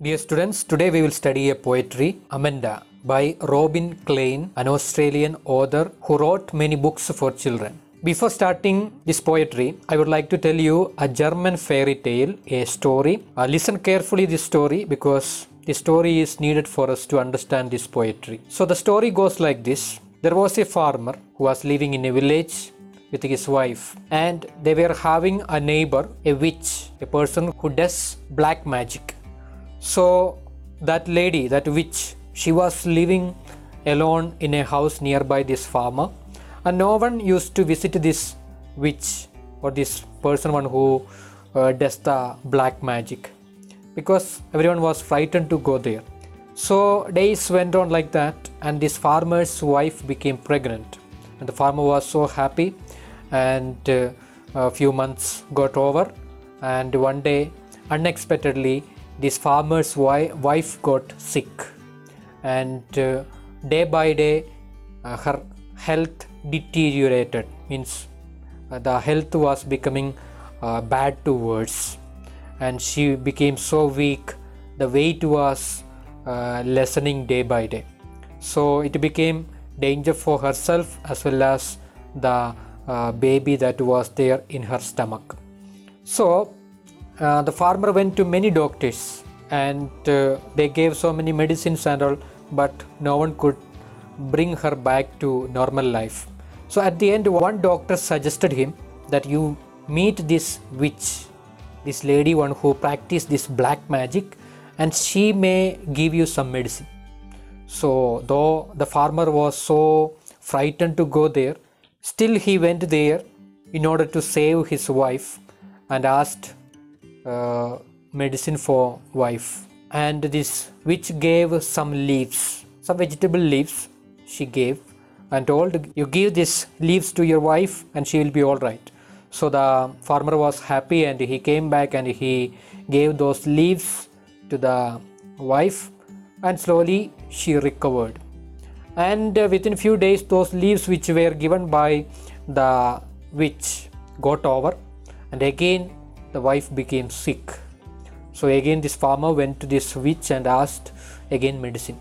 Dear students, today we will study a poetry, Amanda, by Robin Klein, an Australian author who wrote many books for children. Before starting this poetry, I would like to tell you a German fairy tale, a story. Listen carefully this story because the story is needed for us to understand this poetry. So the story goes like this. There was a farmer who was living in a village with his wife, and they were having a neighbor, a witch, a person who does black magic. So that lady, that witch, she was living alone in a house nearby this farmer, and no one used to visit this witch or this person one who does the black magic, because everyone was frightened to go there. So days went on like that, and this farmer's wife became pregnant, and the farmer was so happy. And a few months got over, and one day unexpectedly this farmer's wife got sick, and day by day her health deteriorated, means the health was becoming bad to worse, and she became so weak. The weight was lessening day by day, so it became danger for herself as well as the baby that was there in her stomach. So the farmer went to many doctors, and they gave so many medicines and all, but no one could bring her back to normal life. So at the end, one doctor suggested him that you meet this witch, this lady one who practiced this black magic, and she may give you some medicine. So though the farmer was so frightened to go there, still he went there in order to save his wife, and asked medicine for wife. And this witch gave some leaves, some vegetable leaves she gave, and told, you give these leaves to your wife and she will be all right. So the farmer was happy, and he came back and he gave those leaves to the wife, and slowly she recovered. And within few days, those leaves which were given by the witch got over, and again the wife became sick. So again this farmer went to this witch and asked again medicine.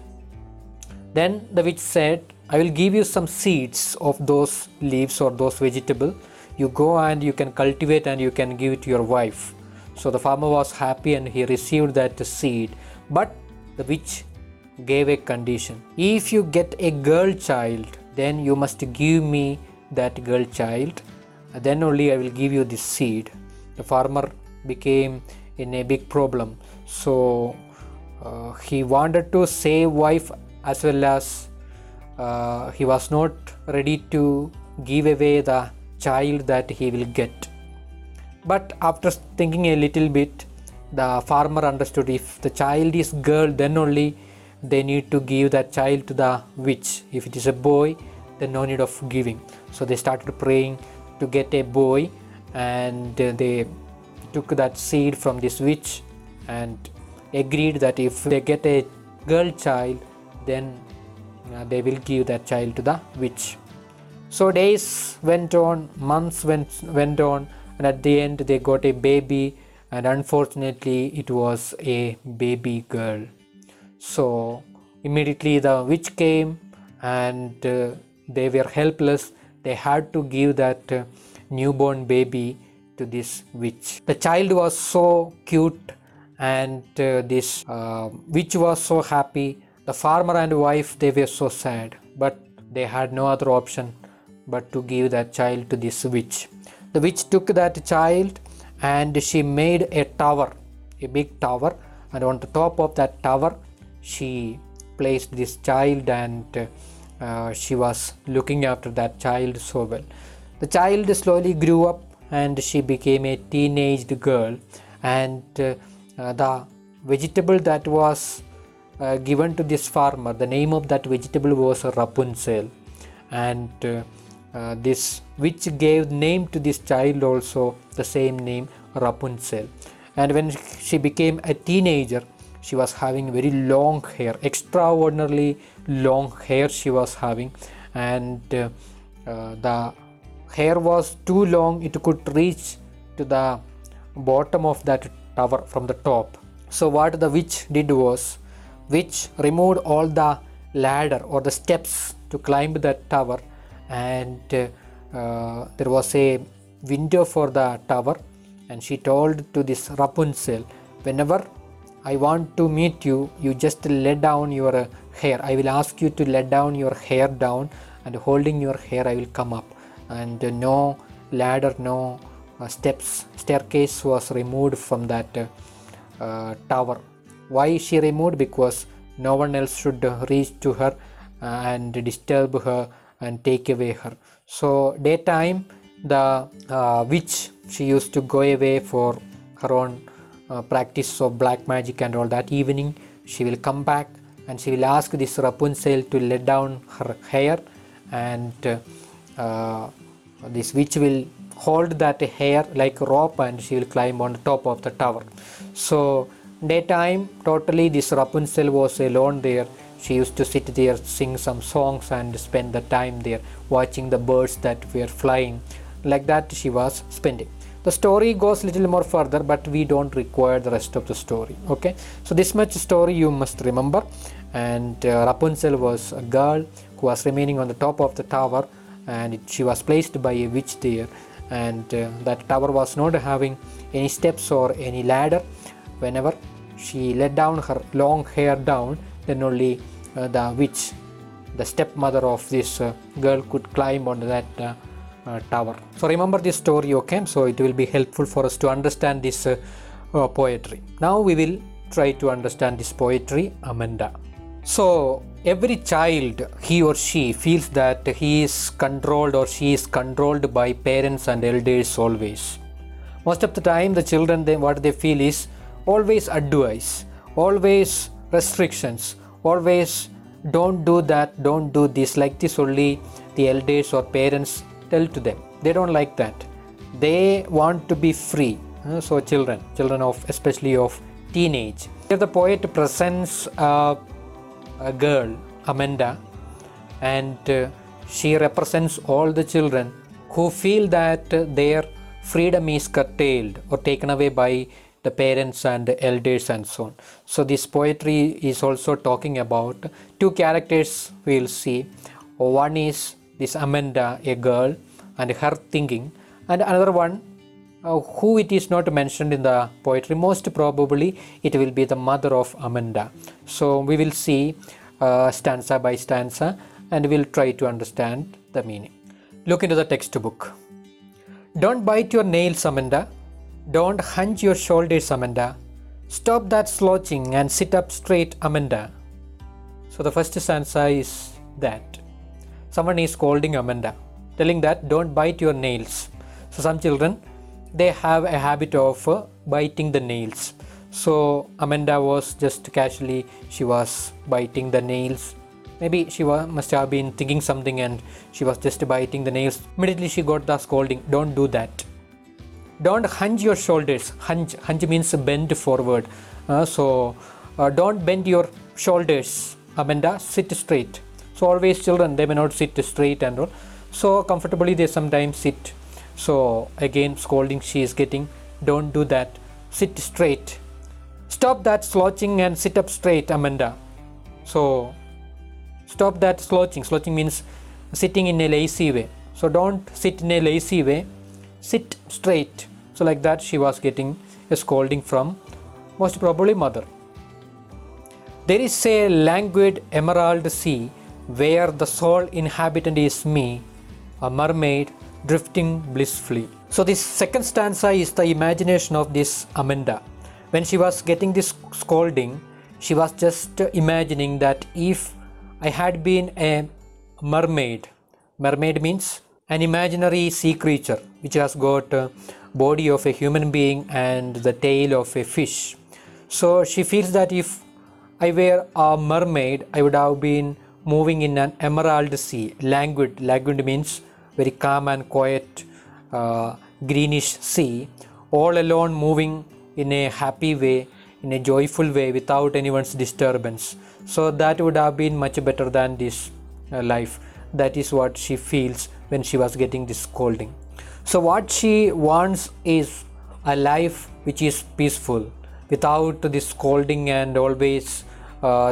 Then the witch said, I will give you some seeds of those leaves or those vegetables. You go and you can cultivate and you can give it to your wife. So the farmer was happy and he received that seed. But the witch gave a condition. If you get a girl child, then you must give me that girl child. Then only I will give you this seed. The farmer became in a big problem. So he wanted to save wife as well as he was not ready to give away the child that he will get. But after thinking a little bit, the farmer understood if the child is girl, then only they need to give that child to the witch. If it is a boy, then no need of giving. So they started praying to get a boy, and they took that seed from this witch and agreed that if they get a girl child, then they will give that child to the witch. So days went on, months went on, and at the end they got a baby, and unfortunately it was a baby girl. So immediately the witch came, and they were helpless. They had to give that newborn baby to this witch. The child was so cute, and this witch was so happy. The farmer and wife, they were so sad, but they had no other option but to give that child to this witch. The witch took that child and she made a tower, a big tower, and on the top of that tower she placed this child, and she was looking after that child so well. The child slowly grew up and she became a teenaged girl, and the vegetable that was given to this farmer, the name of that vegetable was Rapunzel, and this witch gave name to this child also, the same name, Rapunzel. And when she became a teenager, she was having very long hair, extraordinarily long hair she was having, and the hair was too long, it could reach to the bottom of that tower from the top, So what the witch did was, witch removed all the ladder or the steps to climb that tower, and there was a window for the tower, and she told to this Rapunzel, whenever I want to meet you, you just let down your hair. I will ask you to let down your hair down, and holding your hair I will come up. And no ladder, no staircase was removed from that tower. Why she removed? Because no one else should reach to her and disturb her and take away her. So daytime the witch, she used to go away for her own practice of black magic and all. That evening she will come back and she will ask this Rapunzel to let down her hair, and this witch will hold that hair like a rope and she will climb on the top of the tower. So daytime totally this Rapunzel was alone there. She used to sit there, sing some songs and spend the time there watching the birds that were flying. Like that she was spending. The story goes little more further, but we don't require the rest of the story. Okay, so this much story you must remember. And Rapunzel was a girl who was remaining on the top of the tower, and she was placed by a witch there, and that tower was not having any steps or any ladder. Whenever she let down her long hair down, then only the witch, the stepmother of this girl, could climb onto that tower. So remember this story, okay? So it will be helpful for us to understand this poetry. Now we will try to understand this poetry, Amanda. So every child, he or she feels that he is controlled or she is controlled by parents and elders always. Most of the time the children, what they feel is always advice, always restrictions, always don't do that, don't do this, like this only the elders or parents tell to them. They don't like that. They want to be free. So children of, especially of teenage. Here the poet presents a girl, Amanda, and she represents all the children who feel that their freedom is curtailed or taken away by the parents and the elders and so on. So this poetry is also talking about two characters we'll see. One is this Amanda, a girl, and her thinking, and another one who it is not mentioned in the poetry. Most probably it will be the mother of Amanda. So we will see stanza by stanza and we'll try to understand the meaning. Look into the textbook. Don't bite your nails, Amanda. Don't hunch your shoulders, Amanda. Stop that slouching and sit up straight, Amanda. So the first stanza is that someone is scolding Amanda, telling that don't bite your nails. So some children, they have a habit of biting the nails. So Amanda was just casually, she was biting the nails. Maybe she must have been thinking something and she was just biting the nails. Immediately she got the scolding, don't do that. Don't hunch your shoulders. Hunch means bend forward. Don't bend your shoulders, Amanda. Sit straight. So always children, they may not sit straight and all. So comfortably they sometimes sit. So again scolding she is getting. Don't do that. Sit straight. Stop that slouching and sit up straight, Amanda. So stop that slouching. Slouching means sitting in a lazy way. So don't sit in a lazy way. Sit straight. So like that she was getting a scolding from most probably mother. There is a languid emerald sea where the sole inhabitant is me, a mermaid drifting blissfully. So this second stanza is the imagination of this Amanda. When she was getting this scolding, she was just imagining that if I had been a mermaid. Mermaid means an imaginary sea creature which has got a body of a human being and the tail of a fish. So she feels that if I were a mermaid, I would have been moving in an emerald sea. Languid means very calm and quiet, greenish sea, all alone moving in a happy way, in a joyful way, without anyone's disturbance. So that would have been much better than this life. That is what she feels when she was getting this scolding. So what she wants is a life which is peaceful, without this scolding and always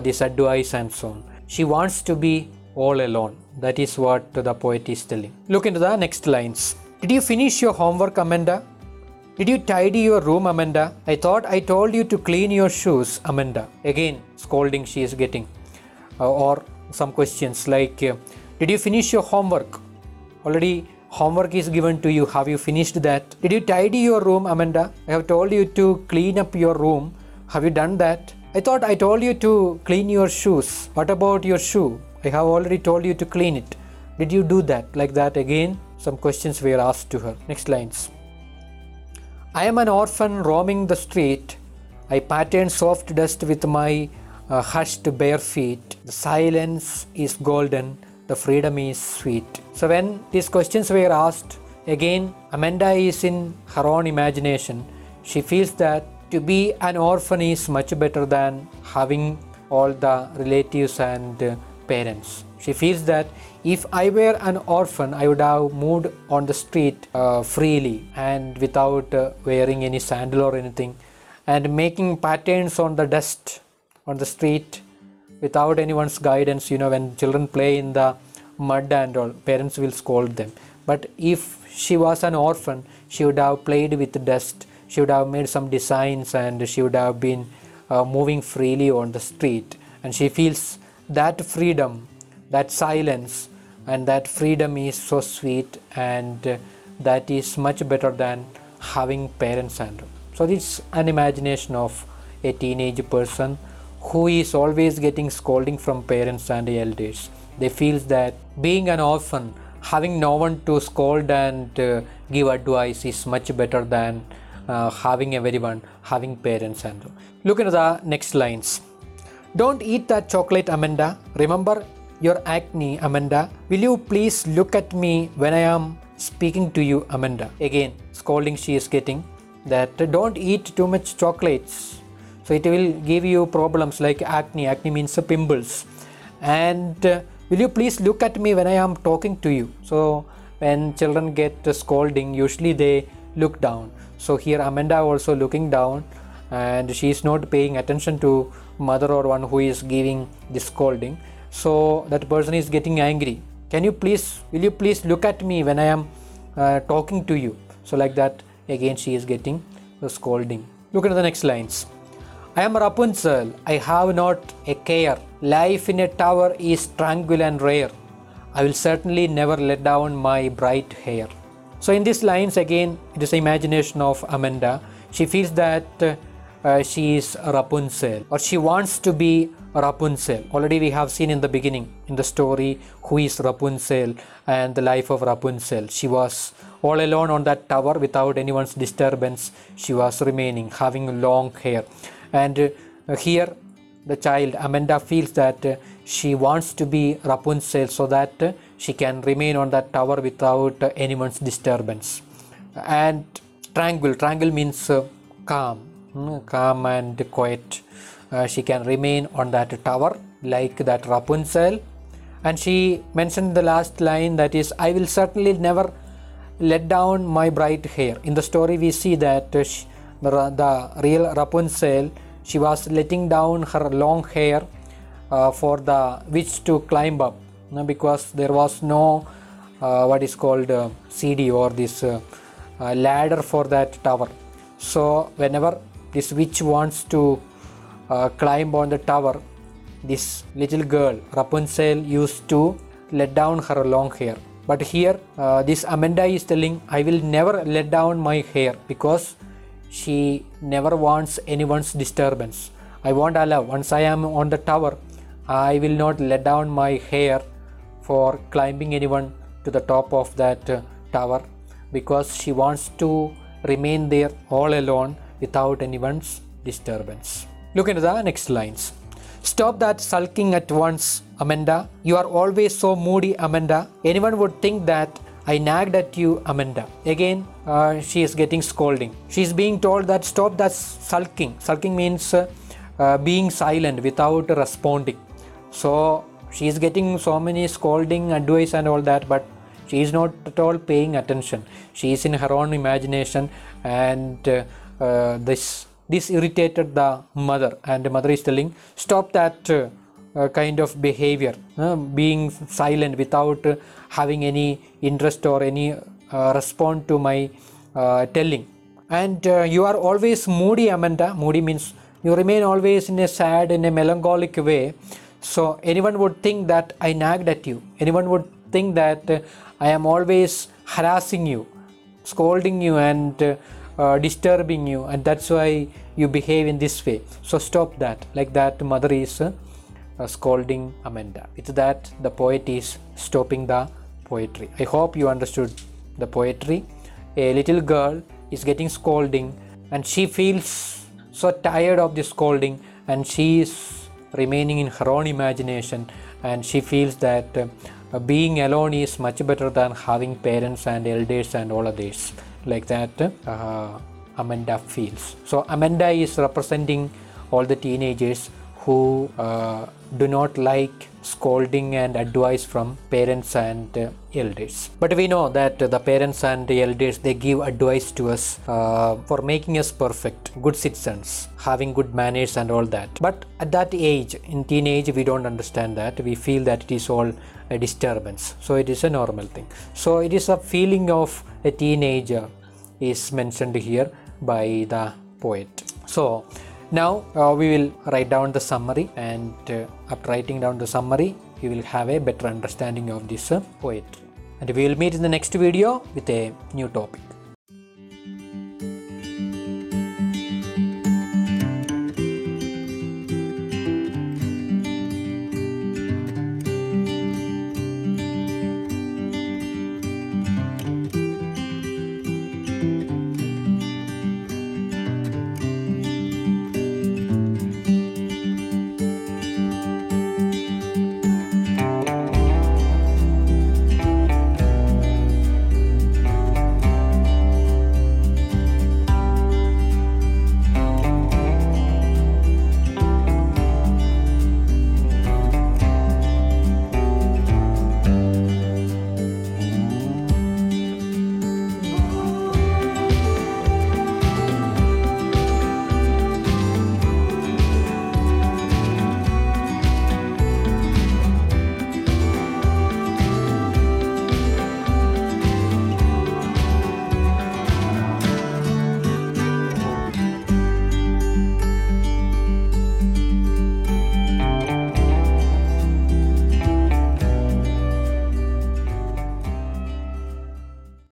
this advice and so on. She wants to be all alone. That is what the poet is telling. Look into the next lines. Did you finish your homework, Amanda? Did you tidy your room, Amanda? I thought I told you to clean your shoes, Amanda. Again, scolding she is getting. Or some questions like, did you finish your homework? Already homework is given to you. Have you finished that? Did you tidy your room, Amanda? I have told you to clean up your room. Have you done that? I thought I told you to clean your shoes. What about your shoe? I have already told you to clean it. Did you do that? Like that again, some questions were asked to her. Next lines. I am an orphan roaming the street. I pattern soft dust with my hushed bare feet. The silence is golden. The freedom is sweet. So when these questions were asked, again Amanda is in her own imagination. She feels that to be an orphan is much better than having all the relatives and parents. She feels that if I were an orphan, I would have moved on the street freely and without wearing any sandal or anything, and making patterns on the dust on the street without anyone's guidance. When children play in the mud and all, parents will scold them. But if she was an orphan, she would have played with dust. She would have made some designs and she would have been moving freely on the street. And she feels that freedom, that silence, and that freedom is so sweet, and that is much better than having parents and all. So this is an imagination of a teenage person who is always getting scolding from parents and elders. They feel that being an orphan, having no one to scold and give advice is much better than having everyone, having parents and all. Look at the next lines. Don't eat that chocolate, Amanda. Remember your acne, Amanda. Will you please look at me when I am speaking to you, Amanda? Again, scolding she is getting, that don't eat too much chocolates. So it will give you problems like acne. Acne means pimples. And will you please look at me when I am talking to you? So when children get scolding, usually they look down. So here Amanda also looking down, and she is not paying attention to mother or one who is giving the scolding. So that person is getting angry. Will you please look at me when I am talking to you? So like that again she is getting the scolding. Look at the next lines. I am Rapunzel, I have not a care. Life in a tower is tranquil and rare. I will certainly never let down my bright hair. So in these lines again, it is the imagination of Amanda. She feels that she is Rapunzel, or she wants to be Rapunzel. Already we have seen in the beginning in the story who is Rapunzel and the life of Rapunzel. She was all alone on that tower without anyone's disturbance. She was remaining, having long hair. And here the child Amanda feels that she wants to be Rapunzel so that she can remain on that tower without anyone's disturbance. And tranquil means calm and quiet. She can remain on that tower like that Rapunzel. And she mentioned the last line, that is, I will certainly never let down my bright hair. In the story we see that the real Rapunzel, she was letting down her long hair for the witch to climb up, because there was no what is called CD or this ladder for that tower. So whenever this witch wants to climb on the tower, this little girl Rapunzel used to let down her long hair. But here this Amanda is telling, I will never let down my hair, because she never wants anyone's disturbance. I won't allow. Once I am on the tower, I will not let down my hair for climbing anyone to the top of that tower, because she wants to remain there all alone without anyone's disturbance. Look into the next lines. Stop that sulking at once, Amanda. You are always so moody, Amanda. Anyone would think that I nagged at you, Amanda. Again, she is getting scolding. She is being told that stop that sulking. Sulking means being silent without responding. So she is getting so many scolding, advice and all that, but she is not at all paying attention. She is in her own imagination, and this This irritated the mother, and the mother is telling, stop that kind of behavior, being silent without having any interest or any response to my telling. And you are always moody, Amanda. Moody means you remain always in a sad, in a melancholic way. So anyone would think that I nagged at you. Anyone would think that I am always harassing you, scolding you, and disturbing you, and that's why you behave in this way. So stop that. Like that, mother is scolding Amanda. With that, the poet is stopping the poetry. I hope you understood the poetry. A little girl is getting scolding, and she feels so tired of the scolding, and she is remaining in her own imagination, and she feels that being alone is much better than having parents and elders and all others. Like that, Amanda feels. So Amanda is representing all the teenagers who do not like scolding and advice from parents and elders. But we know that the parents and the elders, they give advice to us for making us perfect, good citizens, having good manners and all that. But at that age, in teenage, we don't understand that. We feel that it is all a disturbance. So it is a normal thing. So it is a feeling of a teenager is mentioned here by the poet. So now we will write down the summary, and after writing down the summary, you will have a better understanding of this poetry. And we will meet in the next video with a new topic.